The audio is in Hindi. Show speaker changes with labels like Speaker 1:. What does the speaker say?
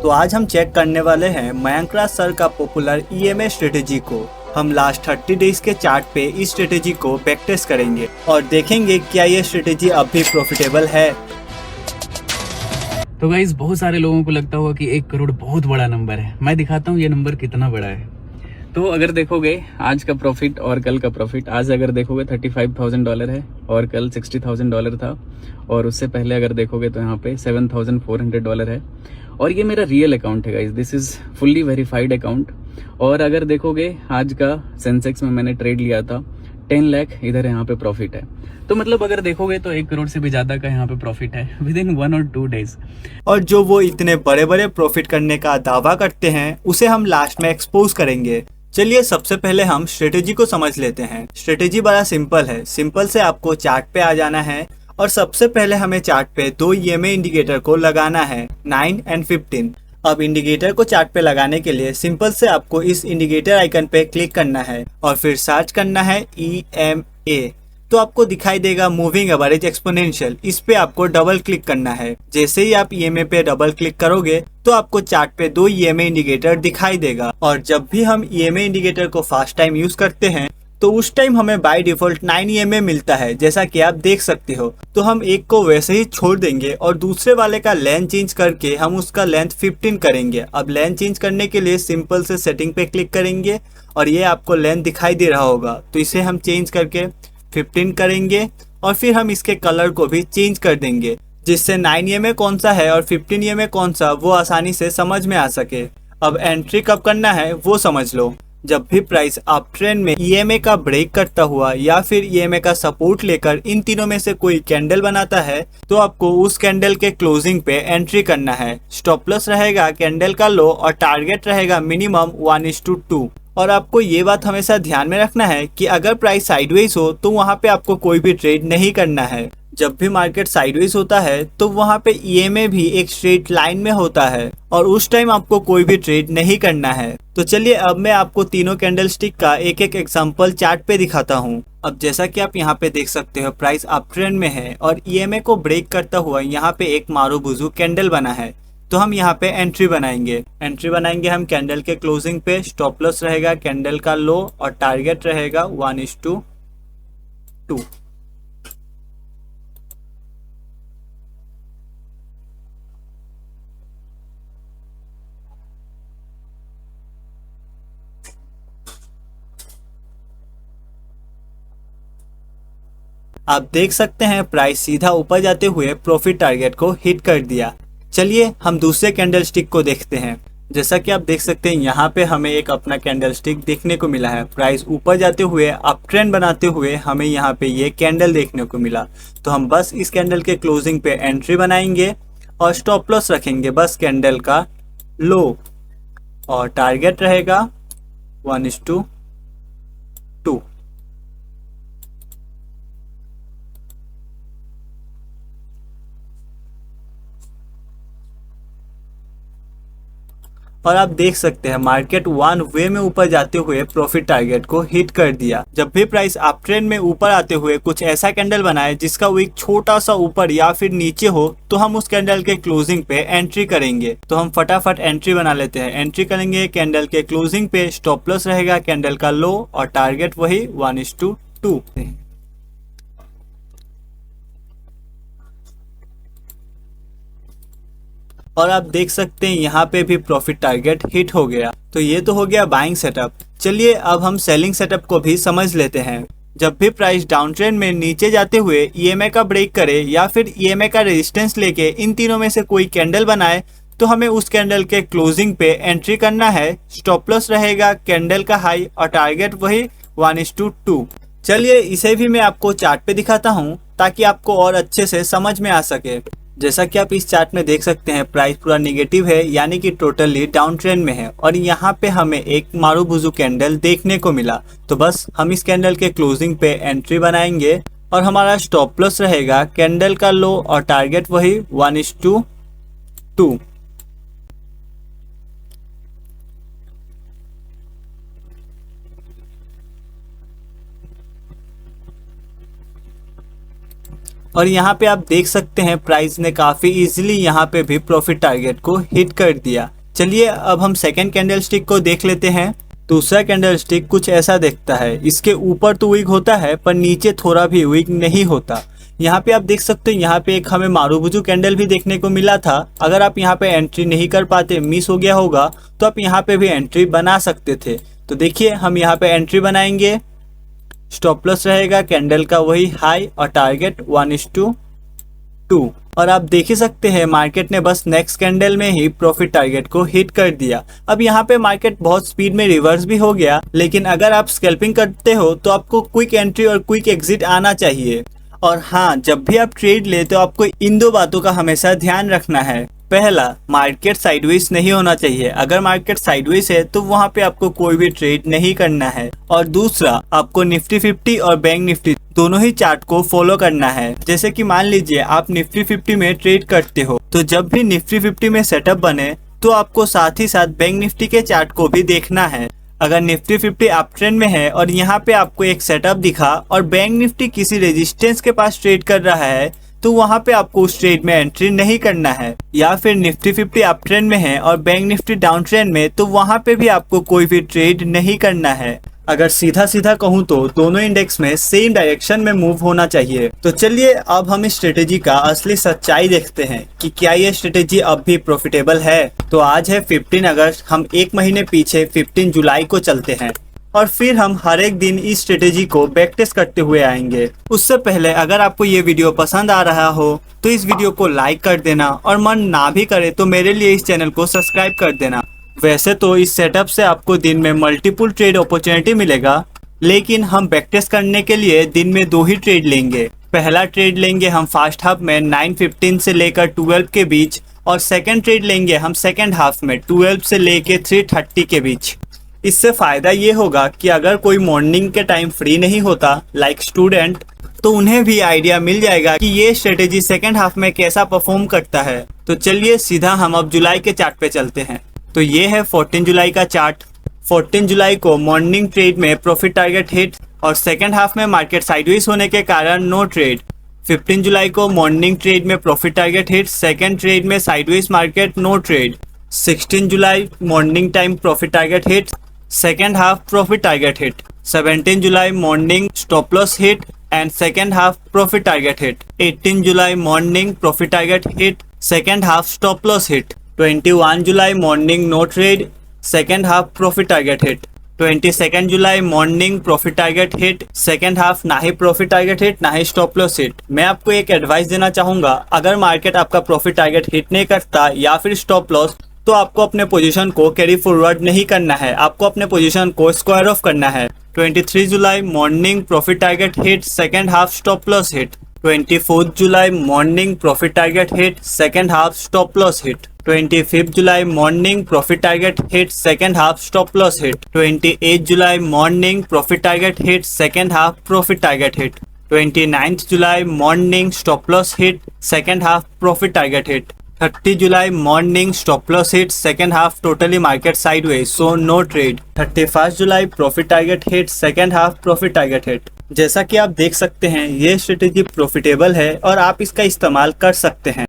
Speaker 1: तो आज हम चेक करने वाले हैं मयंक राज सर का पॉपुलर ईएमए स्ट्रेटेजी को। हम लास्ट 30 डेज के चार्ट पे इस स्ट्रेटेजी को बैक टेस्ट करेंगे और देखेंगे क्या ये स्ट्रेटेजी अब भी प्रॉफिटेबल है।
Speaker 2: तो गाइस, बहुत सारे लोगों को लगता होगा कि 1 करोड़ बहुत बड़ा नंबर है। मैं दिखाता हूँ ये नंबर कितना बड़ा है। तो अगर देखोगे आज का प्रॉफिट और कल का प्रॉफिट, आज अगर देखोगे $35,000 है और कल $60,000 था, और उससे पहले अगर देखोगे तो यहाँ पे $7,400 है। और ये मेरा रियल अकाउंट है guys, this is fully verified account. और अगर देखोगे आज का सेंसेक्स में मैंने ट्रेड लिया था 10 लाख, इधर यहाँ पे प्रॉफिट है। तो मतलब अगर देखोगे तो 1 करोड़ से भी ज्यादा का यहाँ पे प्रॉफिट है विद इन 1 और 2 डेज।
Speaker 1: और जो वो इतने बड़े बड़े प्रॉफिट करने का दावा करते हैं उसे हम लास्ट में एक्सपोज करेंगे। चलिए सबसे पहले हम स्ट्रेटेजी को समझ लेते हैं। स्ट्रेटेजी बड़ा सिंपल है। सिंपल से आपको चार्ट पे आ जाना है और सबसे पहले हमें चार्ट पे 2 ईएमए इंडिकेटर को लगाना है, 9 एंड 15। अब इंडिकेटर को चार्ट पे लगाने के लिए सिंपल से आपको इस इंडिकेटर आइकन पे क्लिक करना है और फिर सर्च करना है EMA। तो आपको दिखाई देगा मूविंग एवरेज एक्सपोनेंशियल, इस पे आपको डबल क्लिक करना है। जैसे ही आप EMA पे डबल क्लिक करोगे तो आपको चार्ट पे 2 EMA इंडिकेटर दिखाई देगा। और जब भी हम EMA इंडिकेटर को फर्स्ट टाइम यूज करते हैं तो उस टाइम हमें बाय डिफॉल्ट 9 EMA मिलता है, जैसा कि आप देख सकते हो। तो हम एक को वैसे ही छोड़ देंगे और दूसरे वाले का लेंथ चेंज करके हम उसका लेंथ 15 करेंगे। अब लेंथ चेंज करने के लिए सिंपल से सेटिंग पे क्लिक करेंगे और ये आपको लेंथ दिखाई दे रहा होगा, तो इसे हम चेंज करके 15 करेंगे और फिर हम इसके कलर को भी चेंज कर देंगे, जिससे 9 EMA कौन सा है और 15 EMA कौन सा वो आसानी से समझ में आ सके। अब एंट्री कब करना है वो समझ लो। जब भी प्राइस अप ट्रेंड में EMA का ब्रेक करता हुआ या फिर EMA का सपोर्ट लेकर इन तीनों में से कोई कैंडल बनाता है तो आपको उस कैंडल के क्लोजिंग पे एंट्री करना है। स्टॉप लॉस रहेगा कैंडल का लो और टारगेट रहेगा मिनिमम 1:2। और आपको ये बात हमेशा ध्यान में रखना है कि अगर प्राइस साइडवेज हो तो वहाँ पे आपको कोई भी ट्रेड नहीं करना है। जब भी मार्केट साइडवेज होता है तो वहाँ पे EMA भी एक स्ट्रेट लाइन में होता है और उस टाइम आपको कोई भी ट्रेड नहीं करना है। तो चलिए अब मैं आपको तीनों कैंडल स्टिक का एक एक एग्जांपल चार्ट पे दिखाता हूँ। अब जैसा कि आप यहाँ पे देख सकते हो प्राइस अप ट्रेंड में है और EMA को ब्रेक करता हुआ यहाँ पे एक मारूबुजू कैंडल बना है। तो हम यहाँ पे एंट्री बनाएंगे हम कैंडल के क्लोजिंग पे। स्टॉप लॉस रहेगा कैंडल का लो और टारगेट रहेगा 1:2। आप देख सकते हैं प्राइस सीधा ऊपर जाते हुए प्रॉफिट टारगेट को हिट कर दिया। चलिए हम दूसरे कैंडल स्टिक को देखते हैं। जैसा कि आप देख सकते हैं यहाँ पे हमें एक अपना कैंडल स्टिक देखने को मिला है। प्राइस ऊपर जाते हुए अप ट्रेंड बनाते हुए हमें यहाँ पे ये कैंडल देखने को मिला। तो हम बस इस कैंडल के क्लोजिंग पे एंट्री बनाएंगे और स्टॉप लॉस रखेंगे बस कैंडल का लो और टारगेट रहेगा 1:2। और आप देख सकते हैं मार्केट 1 वे में ऊपर जाते हुए प्रॉफिट टारगेट को हिट कर दिया। जब भी प्राइस अप ट्रेंड में ऊपर आते हुए कुछ ऐसा कैंडल बनाए जिसका विक छोटा सा ऊपर या फिर नीचे हो तो हम उस कैंडल के क्लोजिंग पे एंट्री करेंगे। तो हम फटाफट एंट्री बना लेते हैं। एंट्री करेंगे कैंडल के क्लोजिंग पे। स्टॉप लॉस रहेगा कैंडल का लो और टारगेट वही 1:2। और आप देख सकते हैं यहाँ पे भी प्रॉफिट टारगेट हिट हो गया। तो ये तो हो गया बाइंग सेटअप। चलिए अब हम सेलिंग सेटअप को भी समझ लेते हैं। जब भी प्राइस डाउन ट्रेंड में नीचे जाते हुए EMA का ब्रेक करे या फिर EMA का रेजिस्टेंस लेके इन तीनों में से कोई कैंडल बनाए तो हमें उस कैंडल के क्लोजिंग पे एंट्री करना है। स्टॉप लॉस रहेगा कैंडल का हाई और टारगेट वही 1:2। चलिए इसे भी मैं आपको चार्ट पे दिखाता हूँ ताकि आपको और अच्छे से समझ में आ सके। जैसा कि आप इस चार्ट में देख सकते हैं प्राइस पूरा निगेटिव है, यानी कि टोटली डाउन ट्रेंड में है और यहाँ पे हमें एक मारूबुजू कैंडल देखने को मिला। तो बस हम इस कैंडल के क्लोजिंग पे एंट्री बनाएंगे और हमारा स्टॉप लॉस रहेगा कैंडल का लो और टारगेट वही 1:2। और यहाँ पे आप देख सकते हैं प्राइस ने काफी इजीली यहाँ पे भी प्रॉफिट टारगेट को हिट कर दिया। चलिए अब हम सेकेंड कैंडल स्टिक को देख लेते हैं। दूसरा कैंडल स्टिक कुछ ऐसा दिखता है। इसके ऊपर तो वीक होता है पर नीचे थोड़ा भी वीक नहीं होता। यहाँ पे आप देख सकते हो, यहाँ पे एक हमें मारुबुजू कैंडल भी देखने को मिला था। अगर आप यहाँ पे एंट्री नहीं कर पाते, मिस हो गया होगा, तो आप यहाँ पे भी एंट्री बना सकते थे। तो देखिए हम यहाँ पे एंट्री बनाएंगे। स्टॉप लॉस रहेगा कैंडल का वही हाई और टारगेट 1:2। और आप देख ही सकते हैं मार्केट ने बस नेक्स्ट कैंडल में ही प्रॉफिट टारगेट को हिट कर दिया। अब यहाँ पे मार्केट बहुत स्पीड में रिवर्स भी हो गया, लेकिन अगर आप स्कैल्पिंग करते हो तो आपको क्विक एंट्री और क्विक एग्जिट आना चाहिए। और हाँ, जब भी आप ट्रेड ले तो आपको इन दो बातों का हमेशा ध्यान रखना है। पहला, मार्केट साइडवेज नहीं होना चाहिए। अगर मार्केट साइडवेज है तो वहाँ पे आपको कोई भी ट्रेड नहीं करना है। और दूसरा, आपको निफ्टी 50 और बैंक निफ्टी दोनों ही चार्ट को फॉलो करना है। जैसे कि मान लीजिए आप निफ्टी 50 में ट्रेड करते हो, तो जब भी निफ्टी 50 में सेटअप बने तो आपको साथ ही साथ बैंक निफ्टी के चार्ट को भी देखना है। अगर निफ्टी 50 अप ट्रेंड में है और यहाँ पे आपको एक सेटअप दिखा और बैंक निफ्टी किसी रेजिस्टेंस के पास ट्रेड कर रहा है, तो वहाँ पे आपको उस ट्रेड में एंट्री नहीं करना है। या फिर निफ्टी 50 अप ट्रेंड में है और बैंक निफ्टी डाउन ट्रेंड में, तो वहाँ पे भी आपको कोई भी ट्रेड नहीं करना है। अगर सीधा सीधा कहूँ तो दोनों इंडेक्स में सेम डायरेक्शन में मूव होना चाहिए। तो चलिए अब हम इस स्ट्रेटेजी का असली सच्चाई देखते हैं कि क्या ये स्ट्रेटेजी अब भी प्रॉफिटेबल है। तो आज है 15 अगस्त, हम एक महीने पीछे 15 जुलाई को चलते हैं और फिर हम हर एक दिन इस स्ट्रेटेजी को बैक टेस्ट करते हुए आएंगे। उससे पहले अगर आपको ये वीडियो पसंद आ रहा हो तो इस वीडियो को लाइक कर देना, और मन ना भी करे तो मेरे लिए इस चैनल को सब्सक्राइब कर देना। वैसे तो इस सेटअप से आपको दिन में मल्टीपल ट्रेड अपॉर्चुनिटी मिलेगा, लेकिन हम बैक टेस्ट करने के लिए दिन में 2 ही ट्रेड लेंगे। पहला ट्रेड लेंगे हम फर्स्ट हाफ में 9:15 से लेकर 12 के बीच, और सेकंड ट्रेड लेंगे हम सेकंड हाफ में 12 से लेकर 3:30 के बीच। इससे फायदा ये होगा कि अगर कोई मॉर्निंग के टाइम फ्री नहीं होता, लाइक स्टूडेंट, तो उन्हें भी आइडिया मिल जाएगा कि ये स्ट्रेटेजी सेकंड हाफ में कैसा परफॉर्म करता है। तो चलिए सीधा हम अब जुलाई के चार्ट पे चलते हैं। तो ये है 14 जुलाई का चार्ट। 14 जुलाई को मॉर्निंग ट्रेड में प्रॉफिट टारगेट हिट और सेकंड हाफ में मार्केट साइडवेज होने के कारण नो ट्रेड। 15 जुलाई को मॉर्निंग ट्रेड में profit target hit, second trade में साइडवेज मार्केट नो ट्रेड। 16 जुलाई morning time profit target hit, second half profit target hit. 17 जुलाई morning stop loss hit and second half profit target hit. 18 जुलाई morning profit target hit, second half stop loss hit. 21 जुलाई morning no trade, second half profit target hit. 22 जुलाई morning profit target hit, second half ना ही प्रॉफिट टारगेट हिट ना ही स्टॉप लॉस हिट। मैं आपको एक एडवाइस देना चाहूंगा, अगर मार्केट आपका प्रॉफिट टारगेट हिट नहीं करता या फिर स्टॉप लॉस, तो आपको अपने पोजीशन को कैरी फॉरवर्ड नहीं करना है, आपको अपने पोजीशन को स्क्वायर ऑफ करना है। 23 जुलाई morning profit target hit, second half stop loss hit. 24 जुलाई morning profit target hit, second half stop loss hit. 25 जुलाई morning profit target hit, second half stop loss hit. 28 जुलाई morning profit target hit, second half profit target hit. 29 जुलाई morning stop loss hit, second half profit target hit. 30 जुलाई morning stop loss hit, second half totally market sideways, so no trade. 31 जुलाई profit target hit, second half profit target hit. जैसा कि आप देख सकते हैं ये स्ट्रेटेजी प्रॉफिटेबल है और आप इसका इस्तेमाल कर सकते हैं।